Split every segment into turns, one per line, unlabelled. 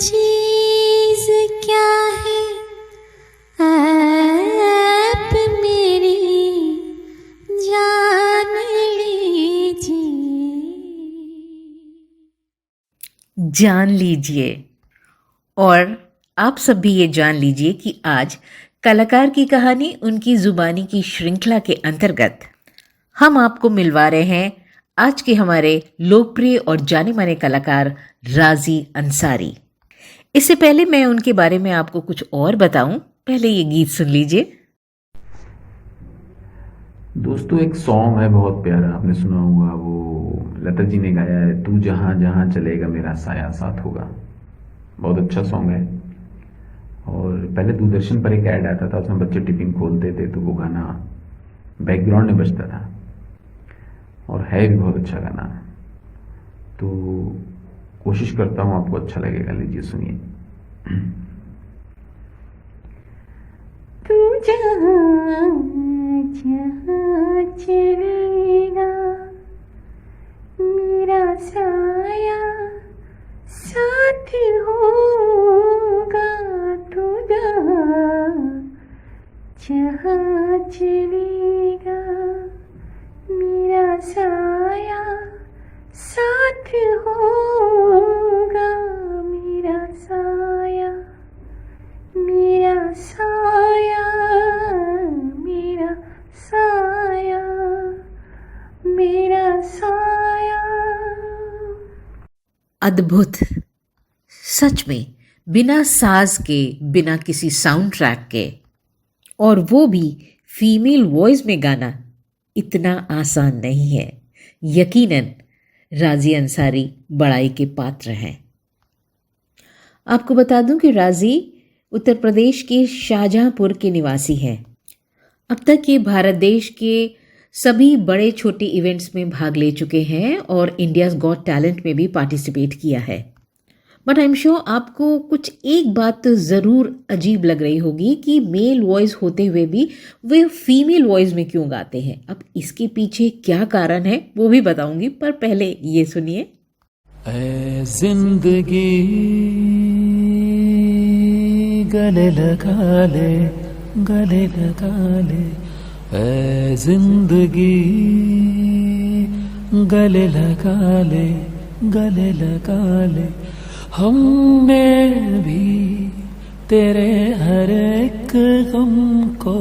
चीज क्या है आप मेरी जान लीजिए।
जान लीजिए। और आप सब भी ये जान लीजिए कि आज कलाकार की कहानी उनकी जुबानी की श्रृंखला के अंतर्गत हम आपको मिलवा रहे हैं आज के हमारे लोकप्रिय और जाने माने कलाकार राजी अंसारी। इससे पहले मैं उनके बारे में आपको कुछ और बताऊं, पहले ये गीत सुन लीजिए।
दोस्तों, एक सॉन्ग है बहुत प्यारा, आपने सुना होगा, वो लता जी ने गाया है, तू जहाँ जहाँ चलेगा मेरा साया साथ होगा। बहुत अच्छा सॉन्ग है। और पहले दूरदर्शन पर एक ऐड आता था, उसमें बच्चे टिफिन खोलते थे तो वो गाना बैकग्राउंड में बजता था और है भी बहुत अच्छा गाना। तो कोशिश करता हूँ आपको अच्छा लगेगा। लीजिए सुनिए।
तू जहाँ जहाँ चलेगा मेरा साया साथ होगा। तू जहाँ जहाँ चलेगा मेरा साया साथ होगा। मेरा साया मेरा साया मेरा साया मेरा साया।
अद्भुत, सच में बिना साज के, बिना किसी साउंड ट्रैक के, और वो भी फीमेल वॉइस में गाना इतना आसान नहीं है। यकीनन राजी अंसारी बड़ाई के पात्र हैं। आपको बता दूं कि राजी उत्तर प्रदेश के शाहजहांपुर के निवासी हैं। अब तक ये भारत देश के सभी बड़े छोटे इवेंट्स में भाग ले चुके हैं और इंडियाज़ गॉट टैलेंट में भी पार्टिसिपेट किया है। बट आई एम श्योर आपको कुछ एक बात तो ज़रूर अजीब लग रही होगी कि मेल वॉइस होते हुए भी वे फीमेल वॉइस में क्यों गाते हैं। अब इसके पीछे क्या कारण है वो भी बताऊंगी, पर पहले ये सुनिए।
ऐ जिंदगी गले लगा ले, गले लगा ले, ऐ जिंदगी गले लगा ले, गले लगा ले। हमने भी तेरे हर एक गम को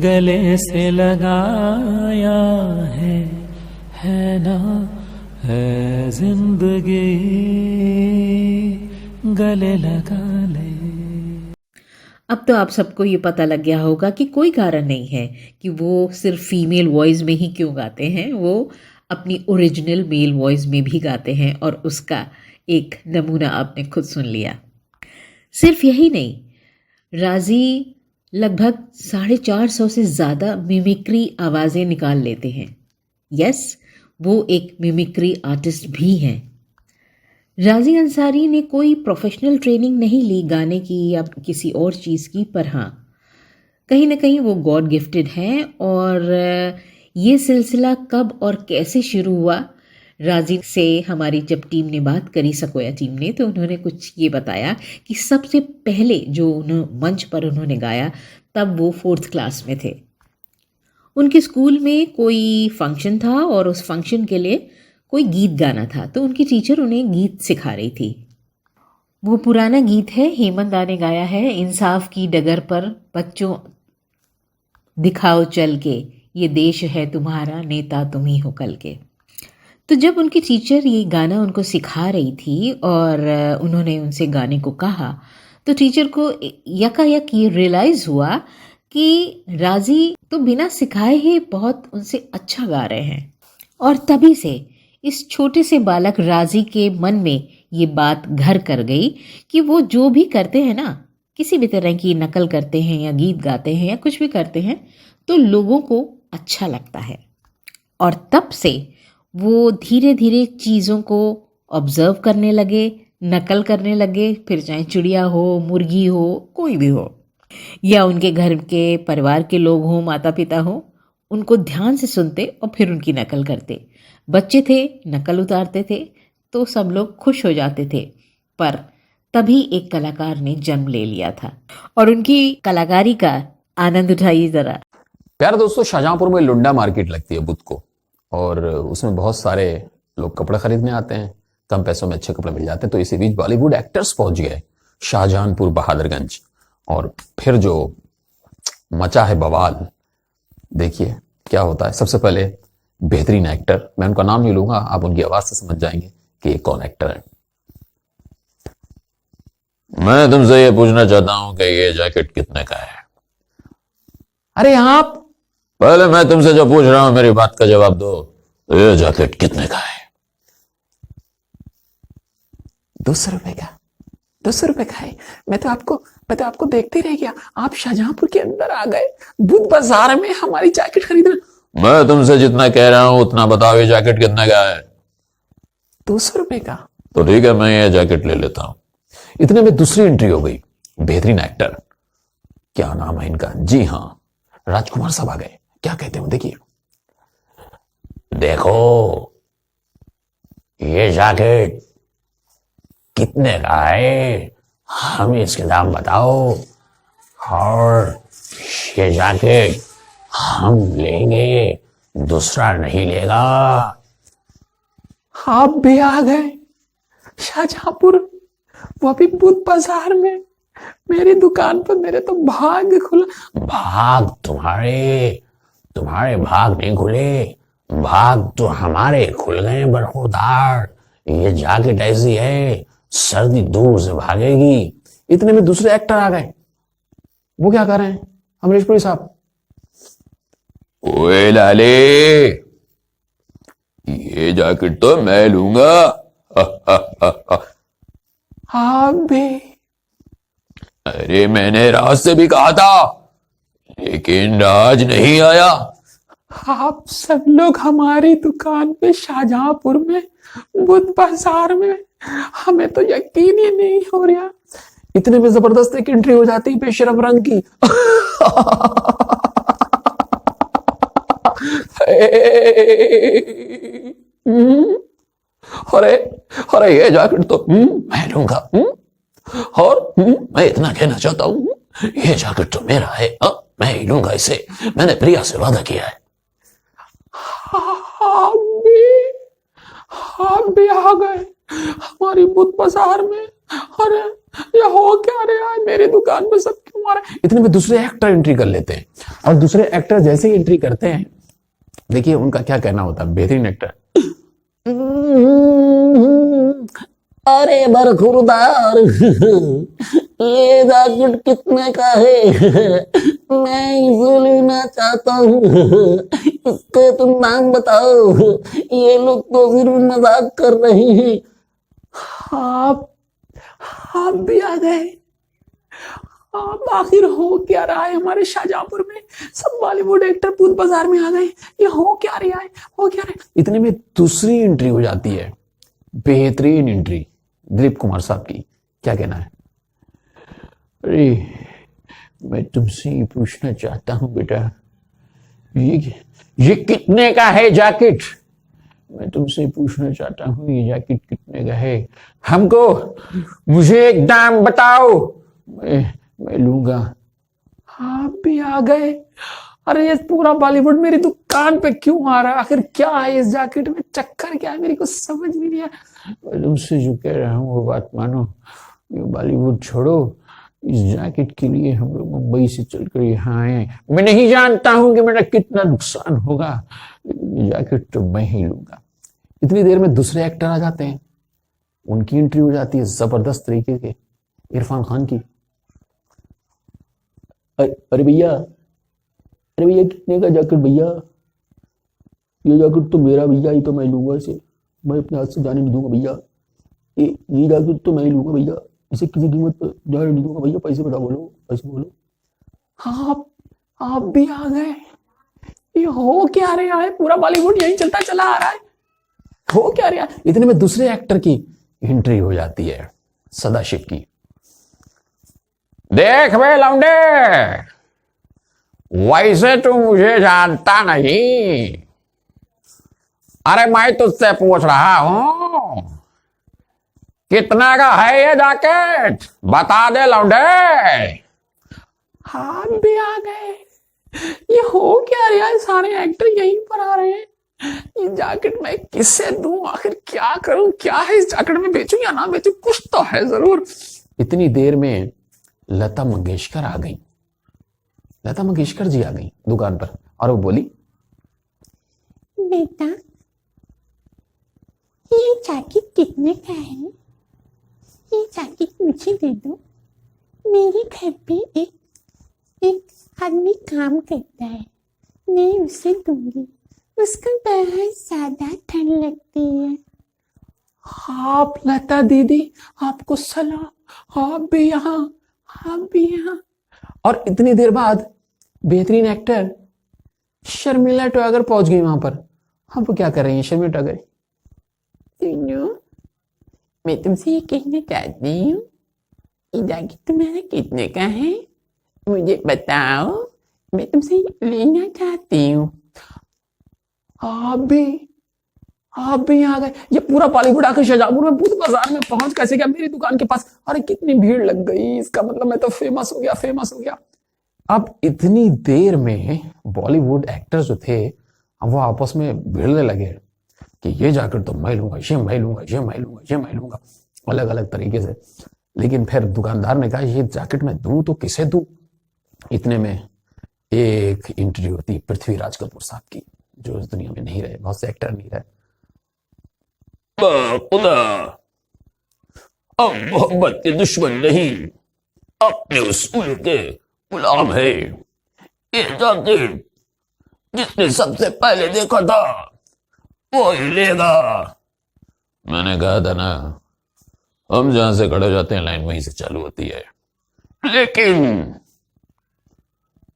गले से लगाया है ना, है जिंदगी गले लगा ले।
अब तो आप सबको ये पता लग गया होगा कि कोई कारण नहीं है कि वो सिर्फ फीमेल वॉइस में ही क्यों गाते हैं। वो अपनी ओरिजिनल मेल वॉइस में भी गाते हैं और उसका एक नमूना आपने खुद सुन लिया। सिर्फ यही नहीं, राजी लगभग 450 से ज़्यादा मिमिक्री आवाज़ें निकाल लेते हैं। यस, वो एक मिमिक्री आर्टिस्ट भी हैं। राजी अंसारी ने कोई प्रोफेशनल ट्रेनिंग नहीं ली गाने की या किसी और चीज़ की, पर हाँ, कहीं ना कहीं वो गॉड गिफ्टेड हैं। और ये सिलसिला कब और कैसे शुरू हुआ, राजी से हमारी जब टीम ने बात करी, सकोया टीम ने, तो उन्होंने कुछ ये बताया कि सबसे पहले जो मंच पर उन्होंने गाया तब वो 4th क्लास में थे। उनके स्कूल में कोई फंक्शन था और उस फंक्शन के लिए कोई गीत गाना था, तो उनकी टीचर उन्हें गीत सिखा रही थी। वो पुराना गीत है, हेमंत दा ने गाया है, इंसाफ की डगर पर बच्चों दिखाओ चल के, ये देश है तुम्हारा, नेता तुम ही हो कल के। तो जब उनकी टीचर ये गाना उनको सिखा रही थी और उन्होंने उनसे गाने को कहा, तो टीचर को यकायक ये रियलाइज़ हुआ कि राजी तो बिना सिखाए ही बहुत उनसे अच्छा गा रहे हैं। और तभी से इस छोटे से बालक राजी के मन में ये बात घर कर गई कि वो जो भी करते हैं ना, किसी भी तरह की नकल करते हैं या गीत गाते हैं या कुछ भी करते हैं, तो लोगों को अच्छा लगता है। और तब से वो धीरे धीरे चीज़ों को ऑब्जर्व करने लगे, नकल करने लगे, फिर चाहे चिड़िया हो, मुर्गी हो, कोई भी हो, या उनके घर के परिवार के लोग हों, माता पिता हों, उनको ध्यान से सुनते और फिर उनकी नकल करते। बच्चे थे, नकल उतारते थे, तो सब लोग खुश हो जाते थे। पर तभी एक कलाकार ने जन्म ले लिया था और उनकी कलाकारी का आनंद उठाइए जरा।
प्यारे दोस्तों, शाहजहांपुर में लुंडा मार्केट लगती है बुध को, और उसमें बहुत सारे लोग कपड़े खरीदने आते हैं, कम पैसों में अच्छे कपड़े मिल जाते हैं। तो इसी बीच बॉलीवुड एक्टर्स पहुंच गए शाहजहांपुर बहादुरगंज, और फिर जो मचा है बवाल, देखिए क्या होता है। सबसे पहले बेहतरीन एक्टर, मैं उनका नाम नहीं लूंगा, आप उनकी आवाज से समझ जाएंगे कि ये कौन एक्टर है। मैं तुमसे ये पूछना चाहता हूं कि ये जैकेट कितने का है? अरे आप, पहले मैं तुमसे जो पूछ रहा हूं मेरी बात का जवाब दो। ये जैकेट कितने का है? 200 रुपए का। 200 रुपए का है। मैं तो आपको देखते रह गया, आप शाहजहांपुर के अंदर आ गए, बुध बाजार में हमारी जैकेट खरीदने। मैं तुमसे जितना कह रहा हूं उतना बताओ, ये जैकेट कितने का है? 200 रुपए का। तो ठीक है, मैं ये जैकेट ले लेता हूं। इतने में दूसरी एंट्री हो गई, बेहतरीन एक्टर, क्या नाम है इनका, जी हां, राजकुमार साहब आ गए। क्या कहते हो, देखिए। देखो ये जैकेट कितने का है, हमें इसके दाम बताओ, और ये जैकेट हम लेंगे, दूसरा नहीं लेगा। आप भी आ गए शाहजहांपुर, वो भी बुध बाजार में, मेरी दुकान पर। मेरे तो भाग खुला। भाग तुम्हारे भाग नहीं खुले, भाग तो हमारे खुल गए बरखुरदार। ये जैकेट ऐसी है, सर्दी दूर से भागेगी। इतने में दूसरे एक्टर आ गए। वो क्या कर रहे हैं, अमरीश पुरी साहब। ओए लाले, ये जैकेट तो मैं लूंगा। आप भी। अरे मैंने राज से भी कहा था, लेकिन राज नहीं आया। आप सब लोग हमारी दुकान पे शाहजहांपुर में, बुध बाजार में, हमें तो यकीन ही नहीं हो रहा। इतने में जबरदस्त एक एंट्री हो जाती है बेशरम रंग की। अरे ये जैकेट तो मैं लूंगा। और मैं इतना कहना चाहता हूं, ये जैकेट तो मेरा है, मैं ही लूंगा इसे, मैंने प्रिया से वादा किया है। आप भी आ गए हमारी बुध बाजार में। अरे ये हो क्या रहा है, मेरी दुकान में सब क्यों आ रहा है? इतने में दूसरे एक्टर एंट्री कर लेते हैं, और दूसरे एक्टर जैसे ही एंट्री करते हैं, देखिए उनका क्या कहना होता है, बेहतरीन एक्टर। अरे बरखुरदार, ये जैकेट कितने का है? मैं इसे लेना चाहता हूँ, इसके तुम नाम बताओ। ये लोग तो सिर्फ मजाक कर रहे हैं। आप भी आ गए। आप आखिर हो क्या रहा है हमारे शाहजहांपुर में? सब बॉलीवुड एक्टर बुध बाजार में आ गए। ये हो क्या रहा है, हो क्या रहा है? इतने में दूसरी एंट्री हो जाती है, बेहतरीन एंट्री, दिलीप कुमार साहब की। क्या कहना है? अरे मैं तुमसे ये पूछना चाहता हूं बेटा, ये कितने का है जैकेट? मैं तुमसे पूछना चाहता हूं, ये जैकेट कितने का है? मुझे एक दाम बताओ, मैं लूंगा। आप भी आ गए। अरे ये पूरा बॉलीवुड मेरी दुकान पे क्यों आ रहा है? आखिर क्या है इस जैकेट में, चक्कर क्या है, मेरी को समझ भी नहीं आया। मैं तुमसे जो कह रहा हूँ वो बात मानो, ये बॉलीवुड छोड़ो, इस जैकेट के लिए हम लोग मुंबई से चलकर यहाँ आए। मैं नहीं जानता हूं कि मेरा कितना नुकसान होगा, लेकिन जैकेट तो मैं ही लूंगा। इतनी देर में दूसरे एक्टर आ जाते हैं, उनकी एंट्री हो जाती है जबरदस्त तरीके के, इरफान खान की। अरे भैया कितने का जैकेट भैया? ये जैकेट तो मेरा भैया, ही तो मैं लूंगा इसे, मैं अपने हाथ से जाने नहीं दूंगा भैया। ये जैकेट तो मैं ही लूंगा भैया, इसे किसी कीमत पर जाने नहीं दूंगा भैया। पैसे बता, बोलो पैसे बोलो। आप भी आ गए। ये हो क्या रहा है, पूरा बॉलीवुड यही चलता चला आ रहा है, हो क्या रहा है? इतने में दूसरे एक्टर की एंट्री हो जाती है, सदाशिव की। देख बे लौंडे, वैसे तू मुझे जानता नहीं, अरे मैं तुझसे पूछ रहा हूं कितना का है ये जैकेट, बता दे लौंडे। हाँ भी आ गए, ये हो क्या रहा है, सारे एक्टर यहीं पर आ रहे हैं। ये जैकेट मैं किससे दूं, आखिर क्या करूं, क्या है इस जैकेट में, बेचूं या ना बेचूं, कुछ तो है जरूर। इतनी देर में लता मंगेशकर आ गई। लता मंगेशकर जी आ गई दुकान पर और वो बोली,
बेटा ये जैकेट कितने का है? ये जैकेट मुझे दे दो। मेरे घर पे एक आदमी काम करता है, मैं उसे दूंगी, उसको बहुत ज्यादा ठंड लगती है।
आप लता दीदी, आपको सलाम, आप भी यहाँ, आप भी यहाँ। और इतनी देर बाद बेहतरीन एक्टर शर्मिला टैगोर पहुंच गई वहां पर। हम वो क्या कर रही हैं शर्मिला टैगोर? सुनो, मैं तुमसे ये कहना चाहती हूँ, ये जैकेट तुम्हारा कितने का है, मुझे बताओ, मैं तुमसे लेना चाहती हूँ। आप भी आ गए। ये पूरा बॉलीवुड आके शाहजहांपुर में पूरे बाजार में पहुंच कैसे गया मेरी दुकान के पास? अरे कितनी भीड़ लग गई, इसका मतलब मैं तो फेमस हो गया। अब इतनी देर में बॉलीवुड एक्टर्स जो थे वो आपस में भिड़ने लगे कि ये जैकेट तो मैं लूंगा, ये मैं लूंगा, अलग अलग तरीके से। लेकिन फिर दुकानदार ने कहा ये जैकेट मैं दूं तो किसे दूं? इतने में एक इंटरव्यू होती पृथ्वीराज कपूर साहब की, जो इस दुनिया में नहीं रहे, बहुत से एक्टर नहीं रहे। खुदा, अब मोहब्बत के दुश्मन नहीं, अपने उसूल के गुलाम है। ये जैकेट जिसने सबसे पहले देखा था वो ही लेगा। मैंने कहा था ना, हम जहां से खड़े हो जाते हैं लाइन वहीं से चालू होती है।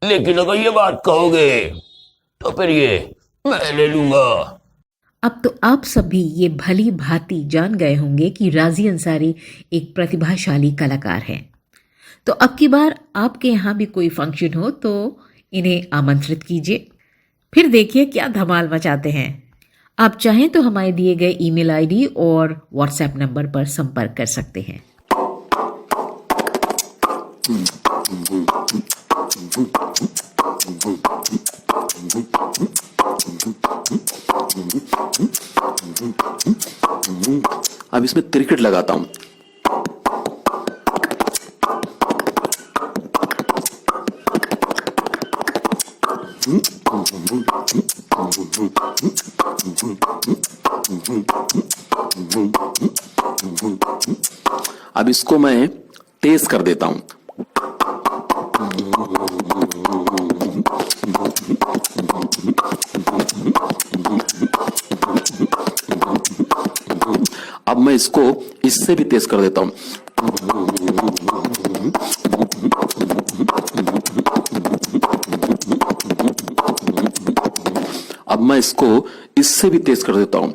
लेकिन अगर ये बात कहोगे तो फिर ये मैं ले लूंगा।
अब तो आप सभी ये भली भांति जान गए होंगे कि राजी अंसारी एक प्रतिभाशाली कलाकार हैं। तो अब की बार आपके यहाँ भी कोई फंक्शन हो तो इन्हें आमंत्रित कीजिए, फिर देखिए क्या धमाल मचाते हैं। आप चाहें तो हमारे दिए गए ईमेल आईडी और व्हाट्सएप नंबर पर संपर्क कर सकते हैं।
अब इसमें क्रिकेट लगाता हूं। अब इसको मैं तेज कर देता हूं। अब मैं इसको इससे भी तेज कर देता हूं। अब मैं इसको इससे भी तेज कर देता हूं।